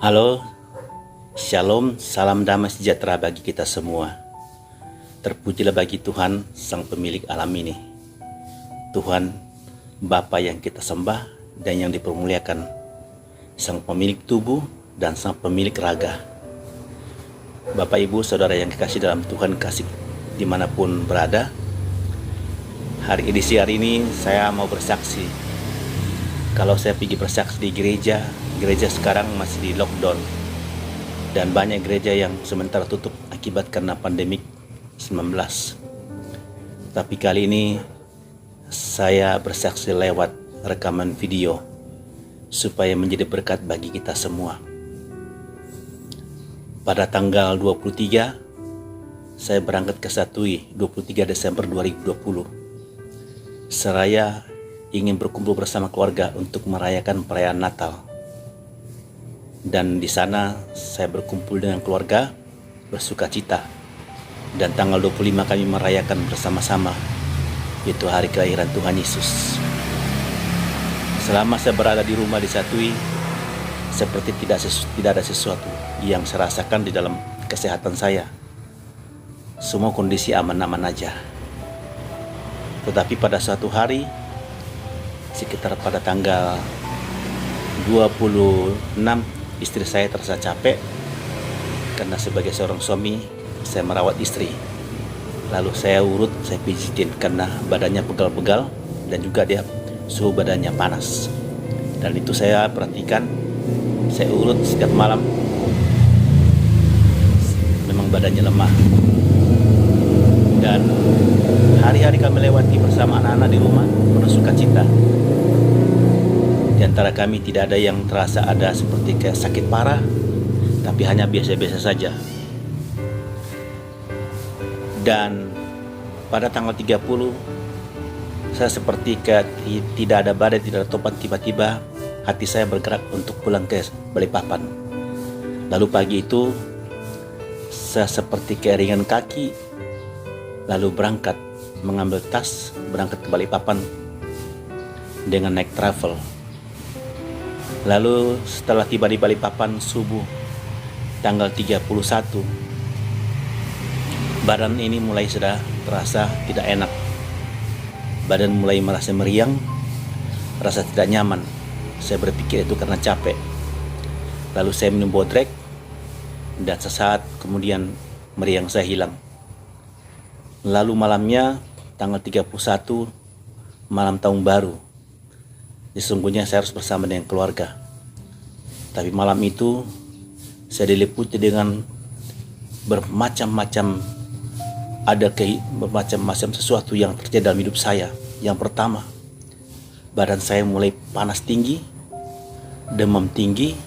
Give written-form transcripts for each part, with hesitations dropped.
Halo, Shalom, salam damai sejahtera bagi kita semua. Terpujilah bagi Tuhan, Sang Pemilik alam ini. Tuhan, Bapa yang kita sembah dan yang dipermuliakan, Sang Pemilik tubuh dan Sang Pemilik raga. Bapak, Ibu, Saudara yang dikasih dalam Tuhan, kasih dimanapun berada. Edisi hari ini saya mau bersaksi. Kalau saya pergi bersaksi di gereja sekarang masih di lockdown. Dan banyak gereja yang sementara tutup akibat karena pandemik 19. Tapi kali ini saya bersaksi lewat rekaman video supaya menjadi berkat bagi kita semua. Pada tanggal 23 saya berangkat ke Satui 23 Desember 2020. Seraya ingin berkumpul bersama keluarga untuk merayakan perayaan Natal. Dan di sana saya berkumpul dengan keluarga, bersuka cita. Dan tanggal 25 kami merayakan bersama-sama, yaitu hari kelahiran Tuhan Yesus. Selama saya berada di rumah di Satui, seperti tidak ada sesuatu yang saya rasakan di dalam kesehatan saya. Semua kondisi aman-aman aja. Tetapi pada suatu hari, sekitar pada tanggal 26, istri saya terasa capek karena sebagai seorang suami saya merawat istri. Lalu saya pijitin karena badannya pegal-pegal dan juga dia suhu badannya panas. Dan itu saya perhatikan, saya urut setiap malam, memang badannya lemah. Dan hari-hari kami lewati bersama anak-anak di rumah bersuka cita. Di antara kami tidak ada yang terasa ada seperti kayak sakit parah, tapi hanya biasa-biasa saja. Dan pada tanggal 30, saya seperti kayak tidak ada badai, tidak ada topan, tiba-tiba hati saya bergerak untuk pulang ke Balikpapan. Lalu pagi itu, saya seperti keringan kaki, lalu berangkat mengambil tas, berangkat ke Balikpapan dengan naik travel. Lalu setelah tiba di Balikpapan subuh tanggal 31, badan ini mulai sudah terasa tidak enak. Badan mulai merasa meriang, rasa tidak nyaman. Saya berpikir itu karena capek. Lalu saya minum bodrek dan sesaat kemudian meriang saya hilang. Lalu malamnya tanggal 31, malam tahun baru, sesungguhnya saya harus bersama dengan keluarga. Tapi malam itu saya diliputi dengan bermacam-macam sesuatu yang terjadi dalam hidup saya. Yang pertama, badan saya mulai panas tinggi, demam tinggi,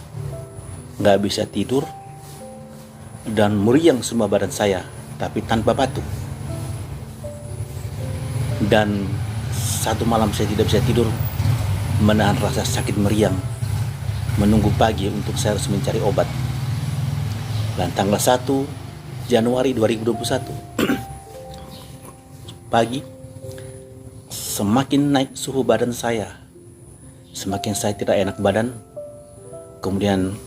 gak bisa tidur, dan meriang semua badan saya, tapi tanpa batuk. Dan satu malam saya tidak bisa tidur, menahan rasa sakit meriang, menunggu pagi untuk saya harus mencari obat. Dan tanggal 1 Januari 2021 pagi, semakin naik suhu badan saya, semakin saya tidak enak badan. Kemudian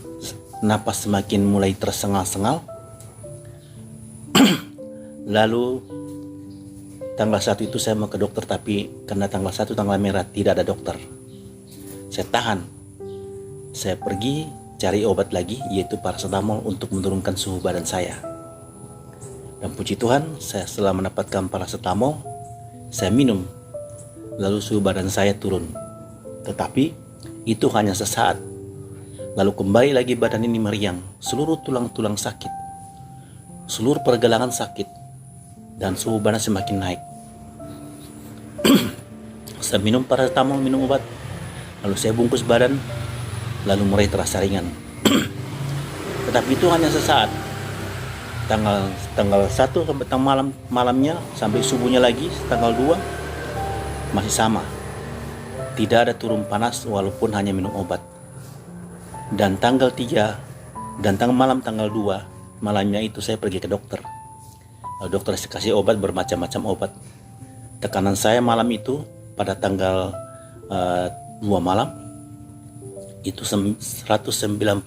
napas semakin mulai tersengal-sengal. Lalu tanggal 1 itu saya mau ke dokter, tapi karena tanggal 1 tanggal merah tidak ada dokter. Saya tahan. Saya pergi cari obat lagi, yaitu paracetamol untuk menurunkan suhu badan saya. Dan puji Tuhan, saya setelah mendapatkan paracetamol, saya minum. Lalu suhu badan saya turun. Tetapi itu hanya sesaat. Lalu kembali lagi badan ini meriang. Seluruh tulang-tulang sakit. Seluruh pergelangan sakit. Dan suhu badan semakin naik. Saya minum paracetamol, minum obat. Lalu saya bungkus badan. Lalu mulai terasa ringan. Tetapi itu hanya sesaat. Tanggal 1 sampai malamnya sampai subuhnya lagi tanggal 2 masih sama. Tidak ada turun panas walaupun hanya minum obat. Dan tanggal 3 dan malam tanggal 2 malamnya itu saya pergi ke dokter. Dokter kasih obat, bermacam-macam obat. Tekanan saya malam itu pada tanggal 2 malam itu 199,109,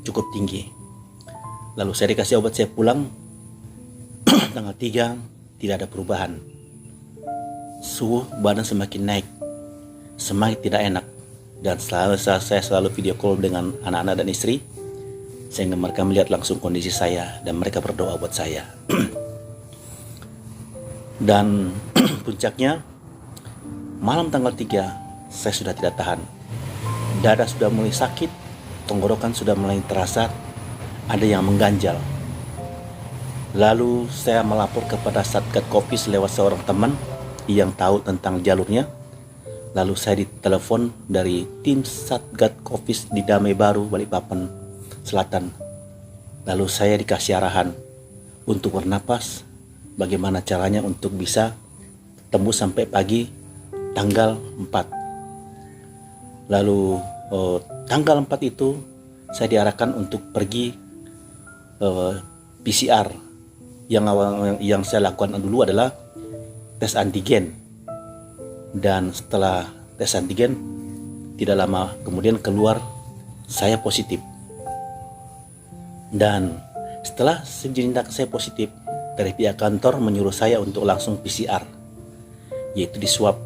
cukup tinggi. Lalu saya dikasih obat, saya pulang. Tanggal 3 tidak ada perubahan. Suhu badan semakin naik, semakin tidak enak. Dan saya selalu video call dengan anak-anak dan istri, sehingga mereka melihat langsung kondisi saya dan mereka berdoa buat saya. Dan puncaknya malam tanggal 3 saya sudah tidak tahan. Dada sudah mulai sakit, tenggorokan sudah mulai terasa ada yang mengganjal. Lalu saya melapor kepada Satgas Covid lewat seorang teman yang tahu tentang jalurnya. Lalu saya ditelepon dari tim Satgas Covid di Damai Baru, Balikpapan Selatan. Lalu saya dikasih arahan untuk bernapas, bagaimana caranya untuk bisa tembus sampai pagi tanggal 4. Lalu tanggal 4 itu saya diarahkan untuk pergi PCR. Yang saya lakukan dulu adalah tes antigen. Dan setelah tes antigen, tidak lama kemudian keluar saya positif. Dan setelah sejenak saya positif, dari pihak kantor menyuruh saya untuk langsung PCR, yaitu di swab,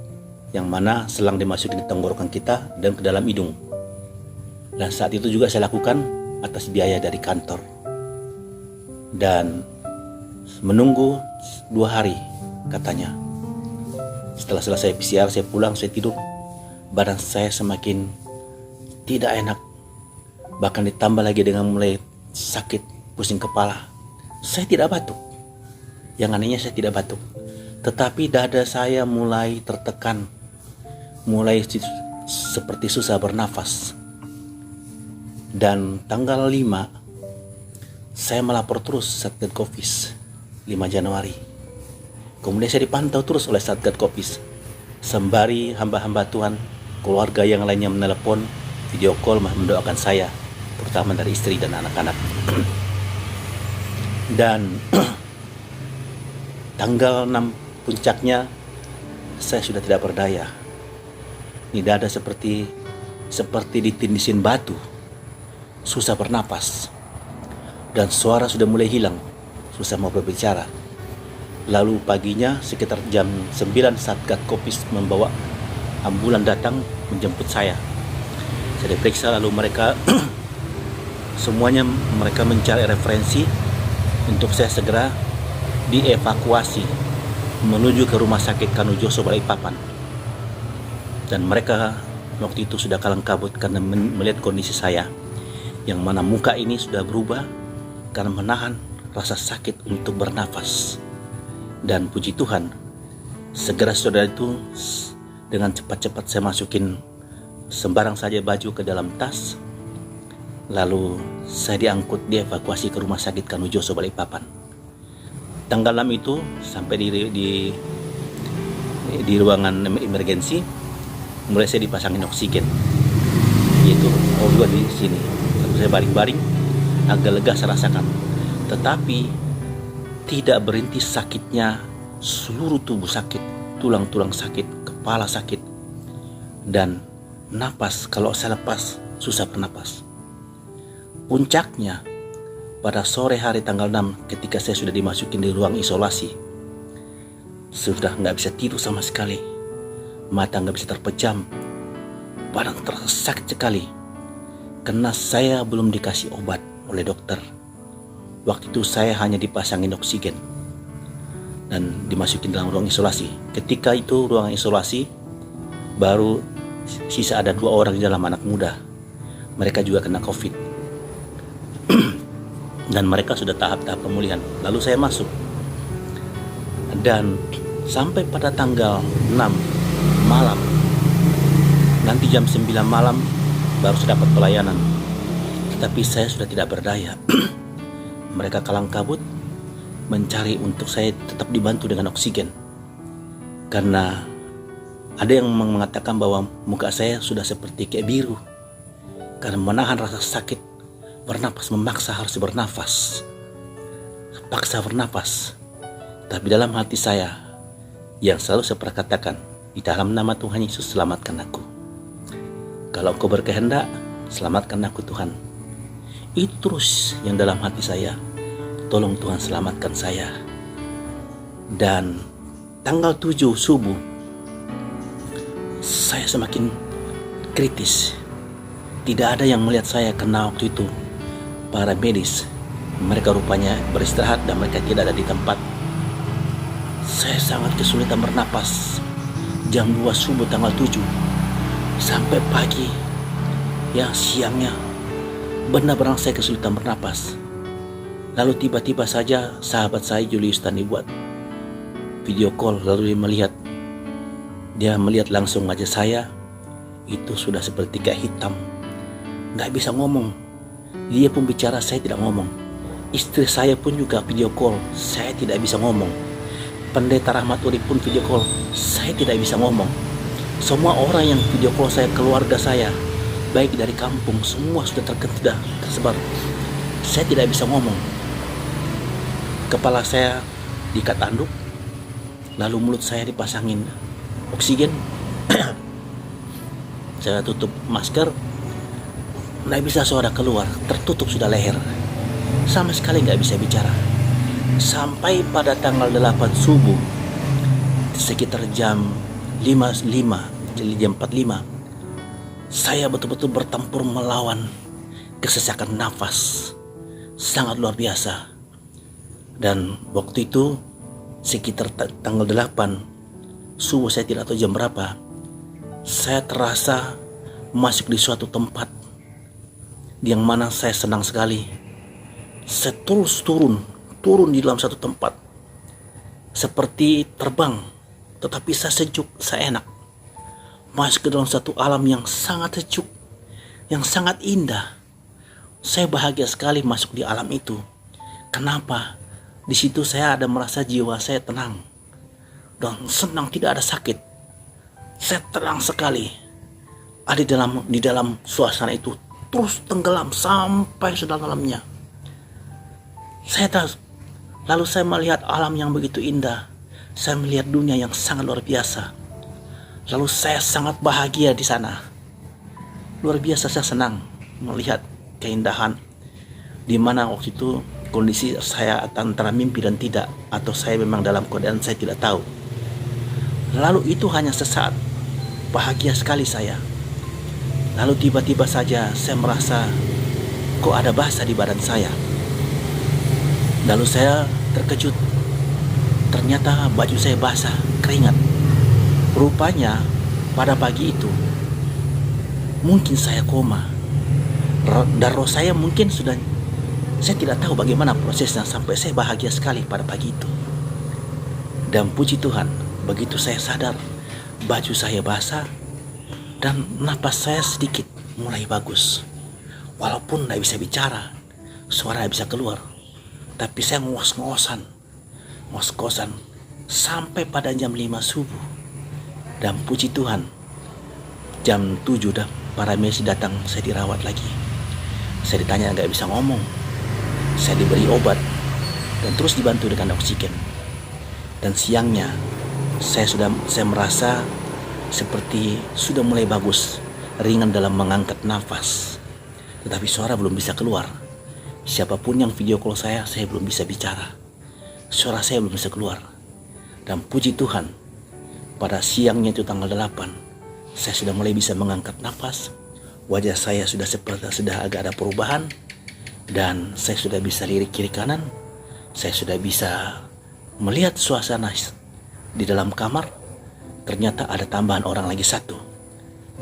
yang mana selang dimasukin di tenggorokan kita dan ke dalam hidung. Dan saat itu juga saya lakukan atas biaya dari kantor. Dan menunggu 2 hari katanya. Setelah selesai PCR, saya pulang, saya tidur. Badan saya semakin tidak enak. Bahkan ditambah lagi dengan mulai sakit, pusing kepala. Saya tidak batuk. Yang anehnya saya tidak batuk. Tetapi dada saya mulai tertekan. Mulai seperti susah bernafas. Dan tanggal 5, saya melapor terus Satgas Covid 5 Januari. Kemudian saya dipantau terus oleh Satgas Covid, sembari hamba-hamba Tuhan, keluarga yang lainnya menelepon, video call mendoakan saya, terutama dari istri dan anak-anak. Dan tanggal 6 puncaknya, saya sudah tidak berdaya. Ini dada seperti ditindisin batu, susah bernapas, dan suara sudah mulai hilang, susah mau berbicara. Lalu paginya sekitar jam 9 Satgas Covid membawa ambulan datang menjemput saya. Saya diperiksa, lalu mereka semuanya mereka mencari referensi untuk saya segera dievakuasi menuju ke Rumah Sakit Kanujoso Balikpapan. Dan mereka waktu itu sudah kalang kabut karena melihat kondisi saya, yang mana muka ini sudah berubah karena menahan rasa sakit untuk bernafas. Dan puji Tuhan, segera saudara itu dengan cepat-cepat saya masukin sembarang saja baju ke dalam tas. Lalu saya diangkut, dievakuasi ke Rumah Sakit Kanujoso Balikpapan. Tanggal 6 itu sampai di ruangan emergensi, mulai saya dipasangin oksigen, yaitu O2 di sini. Lalu saya baring-baring, agak lega saya rasakan. Tetapi tidak berhenti sakitnya, seluruh tubuh sakit, tulang-tulang sakit, kepala sakit, dan napas kalau saya lepas susah bernapas. Puncaknya pada sore hari tanggal 6 ketika saya sudah dimasukin di ruang isolasi, sudah nggak bisa tidur sama sekali, mata nggak bisa terpejam, badan terasa sakit sekali karena saya belum dikasih obat oleh dokter. Waktu itu saya hanya dipasangin oksigen dan dimasukin dalam ruang isolasi. Ketika itu ruang isolasi baru sisa ada 2 orang di dalam, anak muda. Mereka juga kena COVID. Dan mereka sudah tahap-tahap pemulihan. Lalu saya masuk. Dan sampai pada tanggal 6 malam, nanti jam 9 malam baru saya dapat pelayanan. Tetapi saya sudah tidak berdaya. Mereka kalang kabut mencari untuk saya tetap dibantu dengan oksigen. Karena ada yang mengatakan bahwa muka saya sudah seperti kayak biru. Karena menahan rasa sakit, bernapas memaksa harus bernafas. Paksa bernafas. Tapi dalam hati saya, yang selalu saya pernah katakan, Di dalam nama Tuhan Yesus, selamatkan aku. Kalau Engkau berkehendak, selamatkan aku Tuhan. Itu terus yang dalam hati saya. Tolong Tuhan selamatkan saya. Dan tanggal 7 subuh, saya semakin kritis. Tidak ada yang melihat saya karena waktu itu para medis, mereka rupanya beristirahat dan mereka tidak ada di tempat. Saya sangat kesulitan bernapas. Jam 2 subuh tanggal 7 sampai pagi, ya siangnya, benar-benar saya kesulitan bernapas. Lalu tiba-tiba saja sahabat saya Julius Tani buat video call, lalu dia melihat langsung wajah saya. Itu sudah seperti kayak hitam, nggak bisa ngomong. Dia pun bicara, saya tidak ngomong. Istri saya pun juga video call, saya tidak bisa ngomong. Pendeta Rahmat Urip pun video call, saya tidak bisa ngomong. Semua orang yang video call saya, keluarga saya, baik dari kampung, semua sudah tersebar. Saya tidak bisa ngomong. Kepala saya diikat tanduk, lalu mulut saya dipasangin oksigen. Saya tutup masker, nggak bisa suara keluar, tertutup sudah leher. Sama sekali nggak bisa bicara. Sampai pada tanggal 8 subuh, sekitar jam 5.05, jadi jam 4.05, saya betul-betul bertempur melawan kesesakan nafas. Sangat luar biasa. Dan waktu itu, sekitar tanggal 8 subuh, saya tidak tahu jam berapa, saya terasa masuk di suatu tempat yang mana saya senang sekali. Saya terus turun di dalam satu tempat, seperti terbang, tetapi saya sejuk, saya enak. Masuk ke dalam satu alam yang sangat sejuk, yang sangat indah. Saya bahagia sekali masuk di alam itu. Kenapa? Di situ saya ada merasa jiwa saya tenang dan senang, tidak ada sakit. Saya tenang sekali. Ada di dalam suasana itu, terus tenggelam sampai sedalam-dalamnya. Lalu saya melihat alam yang begitu indah. Saya melihat dunia yang sangat luar biasa. Lalu saya sangat bahagia di sana. Luar biasa saya senang melihat keindahan. Di mana waktu itu kondisi saya antara mimpi dan tidak, atau saya memang dalam keadaan saya tidak tahu. Lalu itu hanya sesaat. Bahagia sekali saya. Lalu tiba-tiba saja saya merasa kok ada basah di badan saya. Lalu saya terkejut. Ternyata baju saya basah, keringat. Rupanya pada pagi itu mungkin saya koma. Dan roh saya mungkin sudah, saya tidak tahu bagaimana prosesnya sampai saya bahagia sekali pada pagi itu. Dan puji Tuhan, begitu saya sadar baju saya basah dan napas saya sedikit mulai bagus. Walaupun tidak bisa bicara, suara bisa keluar, tapi saya ngos-ngosan sampai pada jam 5 subuh. Dan puji Tuhan, jam 7 dah para medis datang, saya dirawat lagi. Saya ditanya, nggak bisa ngomong. Saya diberi obat dan terus dibantu dengan oksigen. Dan siangnya saya merasa seperti sudah mulai bagus, ringan dalam mengangkat nafas. Tetapi suara belum bisa keluar. Siapapun yang video call saya belum bisa bicara. Suara saya belum bisa keluar. Dan puji Tuhan, pada siangnya itu tanggal 8, saya sudah mulai bisa mengangkat nafas. Wajah saya sudah agak ada perubahan. Dan saya sudah bisa lirik kiri kanan. Saya sudah bisa melihat suasana di dalam kamar. Ternyata ada tambahan orang lagi 1,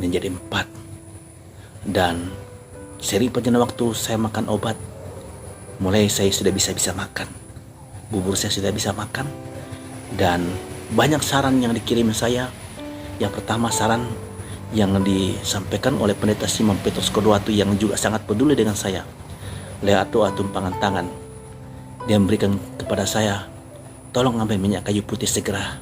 menjadi 4. Dan seri perjalanan waktu saya makan obat, mulai saya sudah bisa makan. Bubur saya sudah bisa makan. Dan banyak saran yang dikirim saya. Yang pertama, saran yang disampaikan oleh Pendeta Simon Petrus Kodwatu yang juga sangat peduli dengan saya. Leato tumpangan tangan. Dia memberikan kepada saya, tolong ambil minyak kayu putih segera.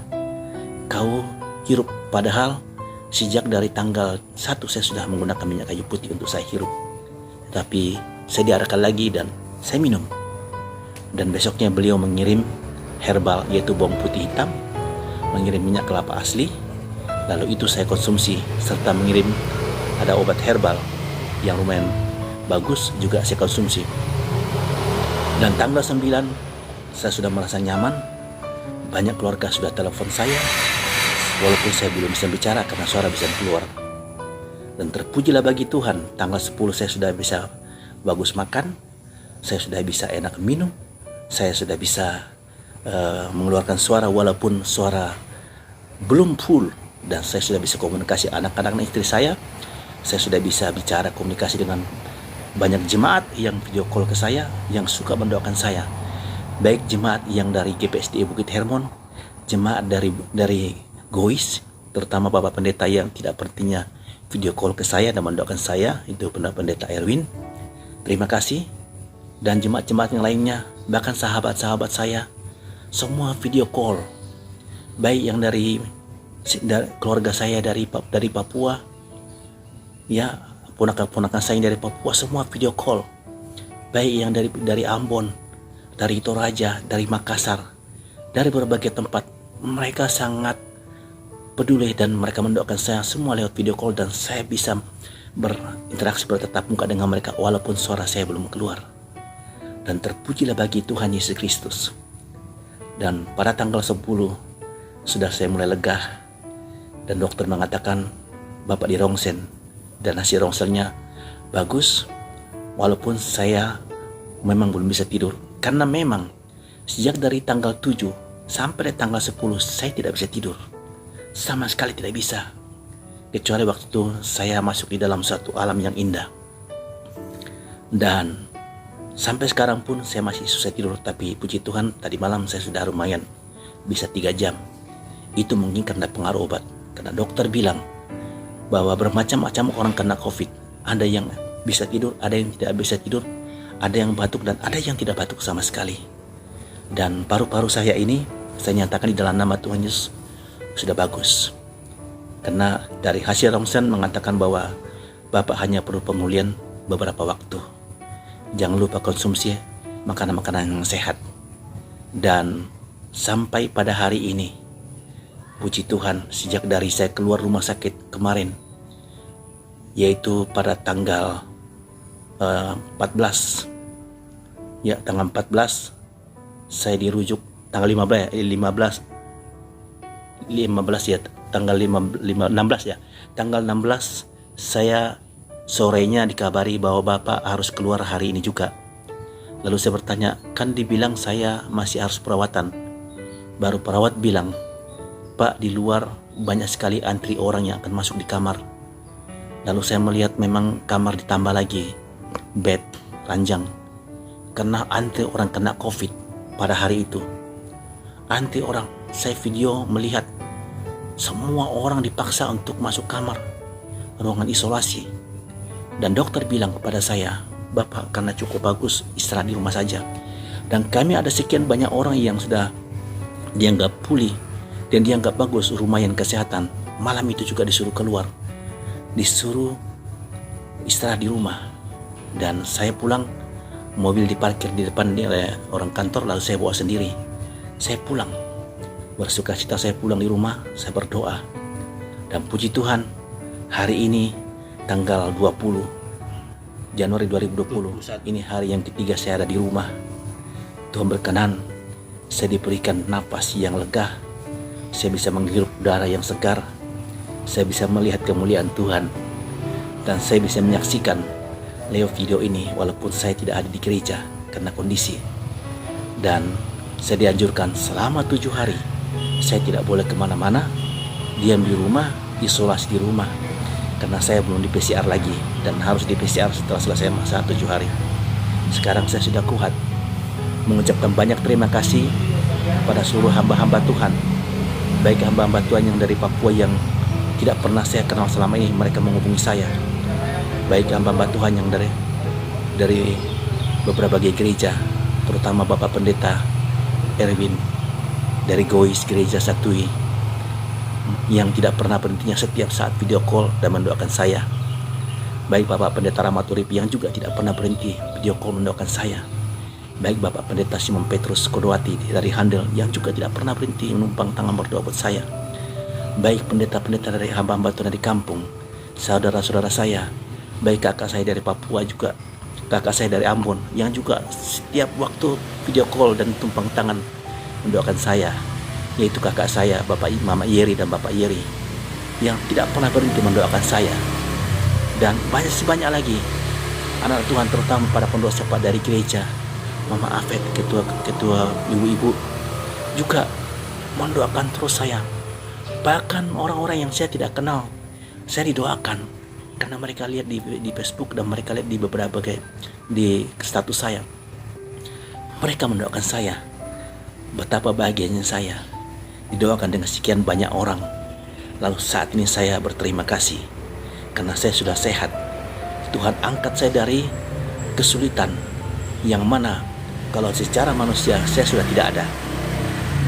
Kau hirup. Padahal sejak dari tanggal 1 saya sudah menggunakan minyak kayu putih untuk saya hirup. Tapi saya diarahkan lagi dan saya minum. Dan besoknya beliau mengirim herbal, yaitu bawang putih hitam, mengirim minyak kelapa asli, Lalu itu saya konsumsi serta mengirim ada obat herbal yang lumayan bagus juga saya konsumsi. Dan tanggal 9 saya sudah merasa nyaman. Banyak keluarga sudah telepon saya, walaupun saya belum bisa bicara karena suara bisa keluar. Dan terpujilah bagi Tuhan, tanggal 10 saya sudah bisa bagus makan, saya sudah bisa enak minum, saya sudah bisa mengeluarkan suara walaupun suara belum full, dan saya sudah bisa komunikasi anak-anak dan istri saya sudah bisa bicara komunikasi dengan banyak jemaat yang video call ke saya, yang suka mendoakan saya, baik jemaat yang dari GPSD Bukit Hermon, jemaat dari Gois, terutama Bapak Pendeta yang tidak pentingnya video call ke saya dan mendoakan saya, itu Pendeta Erwin, terima kasih. Dan jemaat-jemaat yang lainnya, bahkan sahabat-sahabat saya, semua video call, baik yang dari keluarga saya dari Papua, ya ponakan-ponakan saya yang dari Papua, semua video call, baik yang dari Ambon, dari Toraja, dari Makassar, dari berbagai tempat. Mereka sangat peduli dan mereka mendoakan saya semua lewat video call, dan saya bisa berinteraksi bertatap muka dengan mereka walaupun suara saya belum keluar. Dan terpujilah bagi Tuhan Yesus Kristus. Dan pada tanggal 10 sudah saya mulai lega, dan dokter mengatakan Bapak di rongsen, dan hasil rongsennya bagus, walaupun saya memang belum bisa tidur. Karena memang sejak dari tanggal 7 sampai tanggal 10 saya tidak bisa tidur, sama sekali tidak bisa, kecuali waktu itu saya masuk di dalam satu alam yang indah. Dan sampai sekarang pun saya masih susah tidur, tapi puji Tuhan tadi malam saya sudah lumayan bisa 3 jam. Itu mungkin karena pengaruh obat, karena dokter bilang bahwa bermacam-macam orang kena COVID. Ada yang bisa tidur, ada yang tidak bisa tidur, ada yang batuk, dan ada yang tidak batuk sama sekali. Dan paru-paru saya ini saya nyatakan di dalam nama Tuhan Yesus sudah bagus, karena dari hasil rongsen mengatakan bahwa Bapak hanya perlu pemulihan beberapa waktu. Jangan lupa konsumsi makanan-makanan yang sehat. Dan sampai pada hari ini, puji Tuhan, sejak dari saya keluar rumah sakit kemarin, yaitu pada tanggal 14, ya tanggal 14 saya dirujuk, tanggal 15 ya, tanggal 16 ya, tanggal 16 saya sorenya dikabari bahwa Bapak harus keluar hari ini juga. Lalu saya bertanya, kan dibilang saya masih harus perawatan. Baru perawat bilang, Pak, di luar banyak sekali antri orang yang akan masuk di kamar. Lalu saya melihat memang kamar ditambah lagi bed, ranjang, karena antri orang kena COVID pada hari itu. Antri orang, saya video melihat semua orang dipaksa untuk masuk kamar, ruangan isolasi. Dan dokter bilang kepada saya, Bapak karena cukup bagus istirahat di rumah saja. Dan kami ada sekian banyak orang yang sudah dianggap pulih dan dianggap bagus, lumayan kesehatan, malam itu juga disuruh keluar, disuruh istirahat di rumah. Dan saya pulang, mobil diparkir di depan oleh orang kantor, lalu saya bawa sendiri. Saya pulang, bersukacita saya pulang di rumah, saya berdoa. Dan puji Tuhan, hari ini tanggal 20 Januari 2020, ini hari yang ketiga saya ada di rumah. Tuhan berkenan, saya diberikan napas yang lega, saya bisa menghirup udara yang segar, saya bisa melihat kemuliaan Tuhan, dan saya bisa menyaksikan lewat video ini walaupun saya tidak ada di gereja karena kondisi. Dan saya dianjurkan selama 7 hari saya tidak boleh kemana-mana, diam di rumah, isolasi di rumah, karena saya belum di PCR lagi dan harus di PCR setelah selesai masa 7 hari. Sekarang saya sudah kuat, mengucapkan banyak terima kasih pada seluruh hamba-hamba Tuhan, baik hamba-hamba Tuhan yang dari Papua yang tidak pernah saya kenal selama ini, mereka menghubungi saya, baik hamba-hamba Tuhan yang dari beberapa gereja, terutama Bapak Pendeta Erwin dari Gois Gereja Satui, yang tidak pernah berhentinya setiap saat video call dan mendoakan saya. Baik Bapak Pendeta Rahmat Urip yang juga tidak pernah berhenti video call mendoakan saya. Baik Bapak Pendeta Simon Petrus Kodowati dari Handel yang juga tidak pernah berhenti menumpang tangan berdoa buat saya. baik pendeta-pendeta dari hamba-hamba Tuhan di kampung, saudara-saudara saya, baik kakak saya dari Papua juga, kakak saya dari Ambon, yang juga setiap waktu video call dan tumpang tangan mendoakan saya, yaitu kakak saya, Mama Yeri dan Bapak Yeri, yang tidak pernah berhenti mendoakan saya. Dan banyak lagi anak Tuhan, terutama pada pendosa dari gereja, Mama Afet, ketua ibu-ibu juga mendoakan terus saya. Bahkan orang-orang yang saya tidak kenal, saya didoakan karena mereka lihat di Facebook dan mereka lihat di beberapa di status saya. Mereka mendoakan saya. Betapa bahagianya saya didoakan dengan sekian banyak orang. Lalu saat ini saya berterima kasih karena saya sudah sehat. Tuhan angkat saya dari kesulitan yang mana kalau secara manusia saya sudah tidak ada,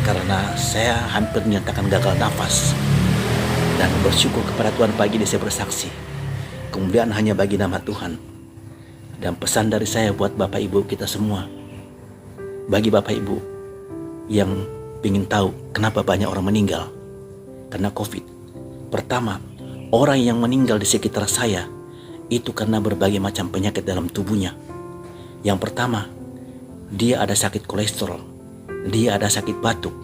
karena saya hampir dinyatakan gagal nafas. Dan bersyukur kepada Tuhan pagi ini saya bersaksi, kemuliaan hanya bagi nama Tuhan. Dan pesan dari saya buat Bapak Ibu kita semua, bagi Bapak Ibu yang ingin tahu kenapa banyak orang meninggal karena COVID. Pertama, orang yang meninggal di sekitar saya itu karena berbagai macam penyakit dalam tubuhnya. Yang pertama, dia ada sakit kolesterol, dia ada sakit batuk,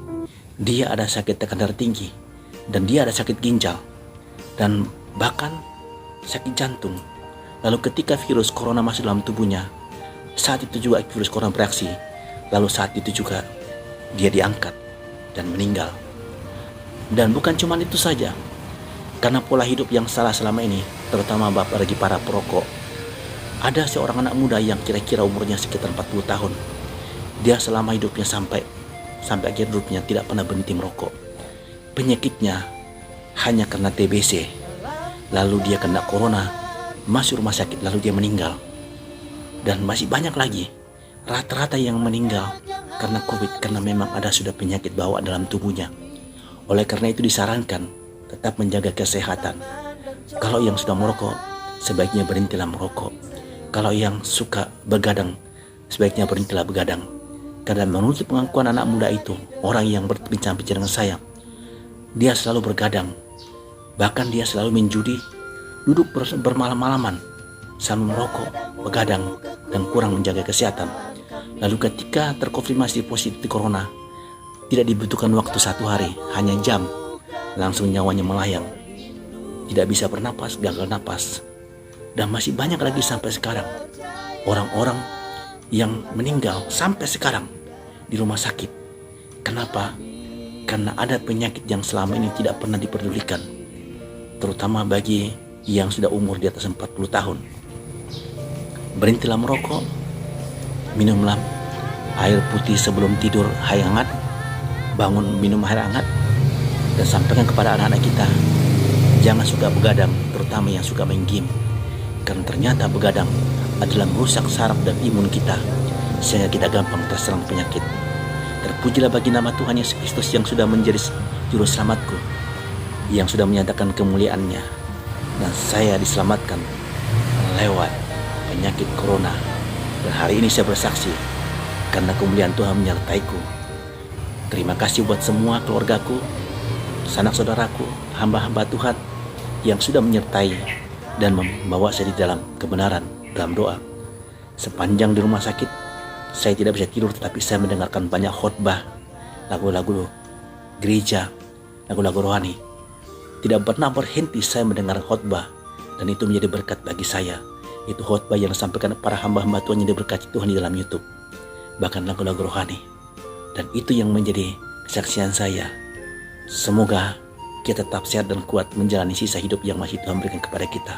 dia ada sakit tekanan darah tinggi, dan dia ada sakit ginjal, dan bahkan sakit jantung. Lalu ketika virus corona masuk dalam tubuhnya, saat itu juga virus corona bereaksi, lalu saat itu juga dia diangkat dan meninggal. Dan bukan cuma itu saja, karena pola hidup yang salah selama ini, terutama bagi para perokok. Ada seorang anak muda yang kira-kira umurnya sekitar 40 tahun. Dia selama hidupnya sampai akhir hidupnya tidak pernah berhenti merokok. Penyakitnya hanya karena TBC. Lalu dia kena corona, masuk rumah sakit, lalu dia meninggal. Dan masih banyak lagi rata-rata yang meninggal karena COVID, karena memang ada sudah penyakit bawaan dalam tubuhnya. Oleh karena itu disarankan tetap menjaga kesehatan. Kalau yang sudah merokok, sebaiknya berhentilah merokok. Kalau yang suka begadang, sebaiknya berhentilah begadang. Karena menurut pengakuan anak muda itu, orang yang berbincang-bincang dengan saya, dia selalu bergadang. Bahkan dia selalu menjudi, duduk bermalam-malaman, sambil merokok, begadang, dan kurang menjaga kesehatan. Lalu ketika terkonfirmasi positif corona, tidak dibutuhkan waktu 1 hari, hanya jam, langsung nyawanya melayang. Tidak bisa bernapas, gagal napas. Dan masih banyak lagi sampai sekarang orang-orang yang meninggal sampai sekarang di rumah sakit. Kenapa? Karena ada penyakit yang selama ini tidak pernah diperdulikan, terutama bagi yang sudah umur di atas 40 tahun. Berhentilah merokok, minumlah air putih sebelum tidur, air hangat, bangun minum air hangat. Dan sampaikan kepada anak-anak kita, jangan suka begadang, terutama yang suka main game. Karena ternyata begadang adalah merusak saraf dan imun kita, sehingga kita gampang terserang penyakit. Terpujilah bagi nama Tuhan Yesus Kristus yang sudah menjadi juru selamatku, yang sudah menyatakan kemuliaannya. Dan saya diselamatkan lewat penyakit corona. Dan hari ini saya bersaksi, karena kemuliaan Tuhan menyertaiku. Terima kasih buat semua keluargaku, sanak saudaraku, hamba-hamba Tuhan yang sudah menyertai dan membawa saya di dalam kebenaran, dalam doa. Sepanjang di rumah sakit, saya tidak bisa tidur, tetapi saya mendengarkan banyak khotbah, lagu-lagu gereja, lagu-lagu rohani. Tidak pernah berhenti saya mendengar khotbah, dan itu menjadi berkat bagi saya. Itu khotbah yang disampaikan para hamba-hamba Tuhan yang diberkati Tuhan di dalam YouTube, bahkan lagu-lagu rohani. Dan itu yang menjadi kesaksian saya. Semoga kita tetap sehat dan kuat menjalani sisa hidup yang masih Tuhan berikan kepada kita.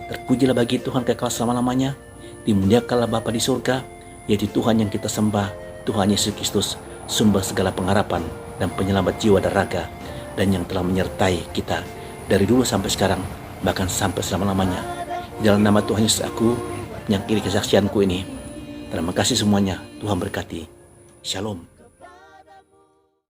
Terpujilah bagi Tuhan kekal selama-lamanya. Dimuliakanlah Bapa di surga, yaitu Tuhan yang kita sembah, Tuhan Yesus Kristus, sumber segala pengharapan dan penyelamat jiwa dan raga, dan yang telah menyertai kita dari dulu sampai sekarang, bahkan sampai selama-lamanya. Di dalam nama Tuhan Yesus aku mengakhiri kesaksianku ini. Terima kasih semuanya. Tuhan berkati. Shalom.